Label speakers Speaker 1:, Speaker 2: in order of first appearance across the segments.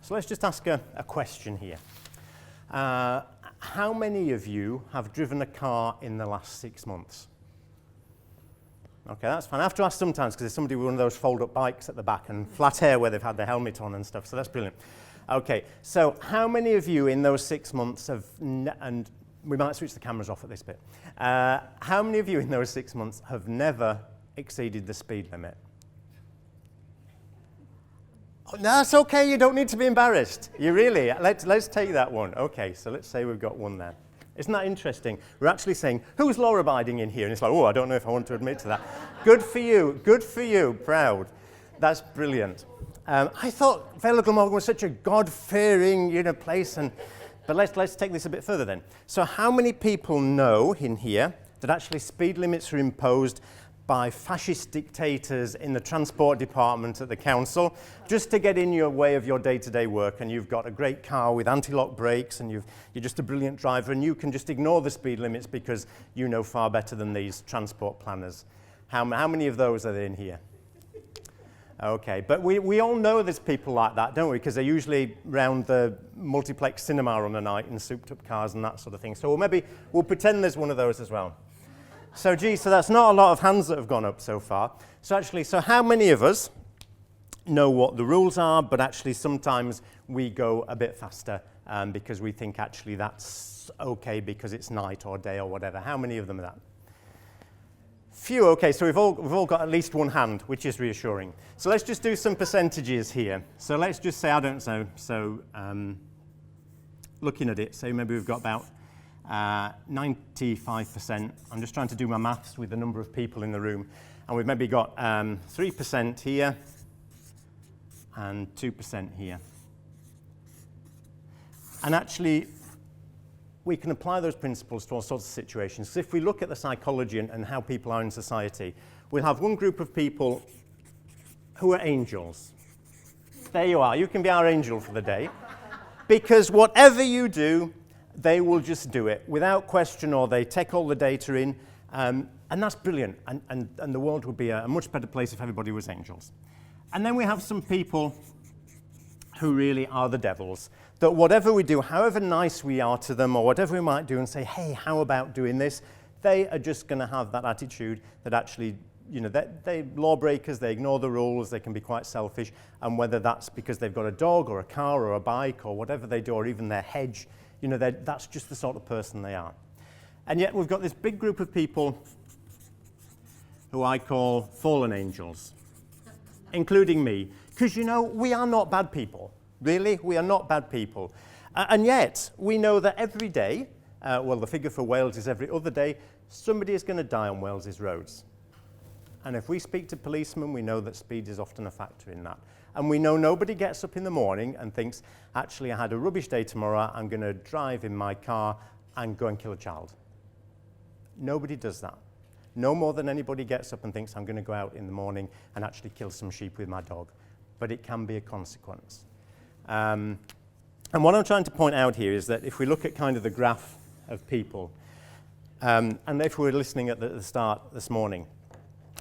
Speaker 1: So let's just ask a question here. How many of you have driven a car in the last 6 months? Okay, that's fine. I have to ask sometimes because there's somebody with one of those fold-up bikes at the back and flat hair where they've had their helmet on and stuff, so that's brilliant. Okay, so how many of you in those 6 months have, and we might switch the cameras off at this bit, how many of you in those 6 months have never exceeded the speed limit? Oh, no, that's okay, you don't need to be embarrassed. You really, let's take that one. Okay, so let's say we've got one there. Isn't that interesting? We're actually saying, who's law-abiding in here? And it's like, oh, I don't know if I want to admit to that. Good for you, proud. That's brilliant. I thought Vale was such a God-fearing, place, but let's take this a bit further then. So how many people know in here that actually speed limits are imposed by fascist dictators in the transport department at the council, just to get in your way of your day-to-day work, and you've got a great car with anti-lock brakes, and you're just a brilliant driver, and you can just ignore the speed limits because you know far better than these transport planners. How many of those are there in here? Okay, but we all know there's people like that, don't we? Because they're usually round the multiplex cinema on a night in souped-up cars and that sort of thing. So maybe we'll pretend there's one of those as well. So that's not a lot of hands that have gone up so far. So how many of us know what the rules are, but actually sometimes we go a bit faster because we think actually that's okay because it's night or day or whatever. How many of them are that? Few, okay, so we've all got at least one hand, which is reassuring. So let's just do some percentages here. So let's just say, I don't know, so looking at it, say maybe we've got about 95%. I'm just trying to do my maths with the number of people in the room. And we've maybe got 3% here and 2% here. And actually, we can apply those principles to all sorts of situations. So if we look at the psychology and how people are in society, we'll have one group of people who are angels. There you are. You can be our angel for the day. Because whatever you do, they will just do it without question, or they take all the data in, and that's brilliant. And the world would be a much better place if everybody was angels. And then we have some people who really are the devils, that whatever we do, however nice we are to them, or whatever we might do and say, hey, how about doing this, they are just going to have that attitude that actually, they're lawbreakers, they ignore the rules, they can be quite selfish, and whether that's because they've got a dog or a car or a bike or whatever they do, or even their hedge, that's just the sort of person they are. And yet we've got this big group of people who I call fallen angels, including me. Because, we are not bad people. Really, we are not bad people. And yet, we know that every day, the figure for Wales is every other day, somebody is going to die on Wales's roads. And if we speak to policemen, we know that speed is often a factor in that. And we know nobody gets up in the morning and thinks, actually, I had a rubbish day tomorrow, I'm going to drive in my car and go and kill a child. Nobody does that. No more than anybody gets up and thinks, I'm going to go out in the morning and actually kill some sheep with my dog. But it can be a consequence. And what I'm trying to point out here is that if we look at kind of the graph of people, and if we were listening at the start this morning,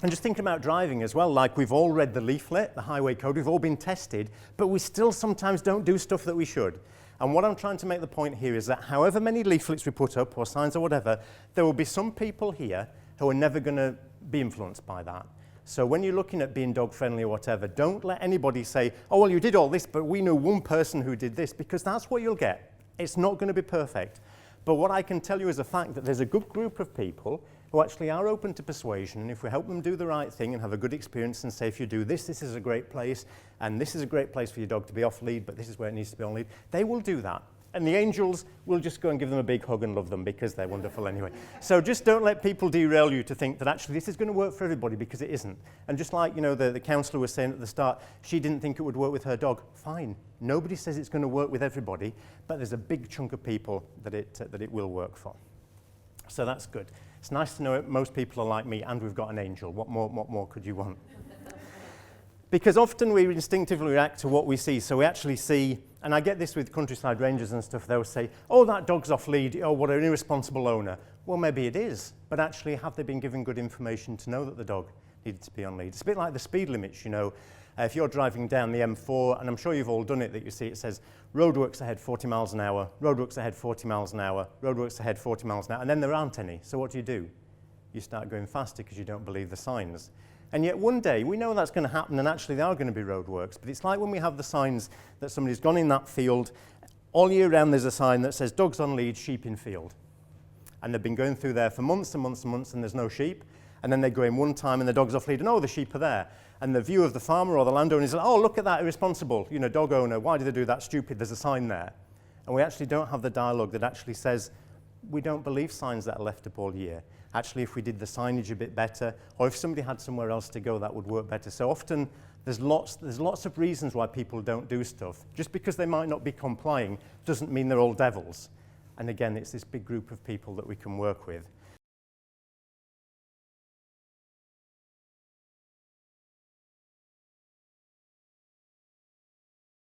Speaker 1: and just thinking about driving as well, like we've all read the leaflet, the highway code, we've all been tested, but we still sometimes don't do stuff that we should. And what I'm trying to make the point here is that however many leaflets we put up, or signs or whatever, there will be some people here who are never going to be influenced by that. So when you're looking at being dog-friendly or whatever, don't let anybody say, oh, well, you did all this, but we know one person who did this, because that's what you'll get. It's not going to be perfect. But what I can tell you is a fact that there's a good group of people who actually are open to persuasion, and if we help them do the right thing and have a good experience and say, if you do this, this is a great place, and this is a great place for your dog to be off lead, but this is where it needs to be on lead, they will do that. And the angels will just go and give them a big hug and love them because they're wonderful anyway. So just don't let people derail you to think that actually this is going to work for everybody, because it isn't. And just like, the counsellor was saying at the start, she didn't think it would work with her dog. Fine. Nobody says it's going to work with everybody, but there's a big chunk of people that it will work for. So that's good. It's nice to know most people are like me, and we've got an angel. What more could you want? Because often we instinctively react to what we see. So we actually see, and I get this with countryside rangers and stuff, they'll say, oh, that dog's off lead, oh, what an irresponsible owner. Well, maybe it is, but actually have they been given good information to know that the dog needed to be on lead. It's a bit like the speed limits, you know. If you're driving down the M4, and I'm sure you've all done it, that you see it says, roadworks ahead 40 miles an hour, roadworks ahead 40 miles an hour, roadworks ahead 40 miles an hour, and then there aren't any. So what do? You start going faster because you don't believe the signs. And yet one day, we know that's going to happen, and actually there are going to be roadworks, but it's like when we have the signs that somebody's gone in that field, all year round there's a sign that says, dogs on lead, sheep in field. And they've been going through there for months and months and months, and there's no sheep. And then they go in one time, and the dog's off lead, and oh, the sheep are there. And the view of the farmer or the landowner is, oh, look at that, irresponsible, you know, dog owner, why did they do that, stupid, there's a sign there. And we actually don't have the dialogue that actually says, we don't believe signs that are left up all year. Actually, if we did the signage a bit better, or if somebody had somewhere else to go, that would work better. So often, there's lots of reasons why people don't do stuff. Just because they might not be complying doesn't mean they're all devils. And again, it's this big group of people that we can work with.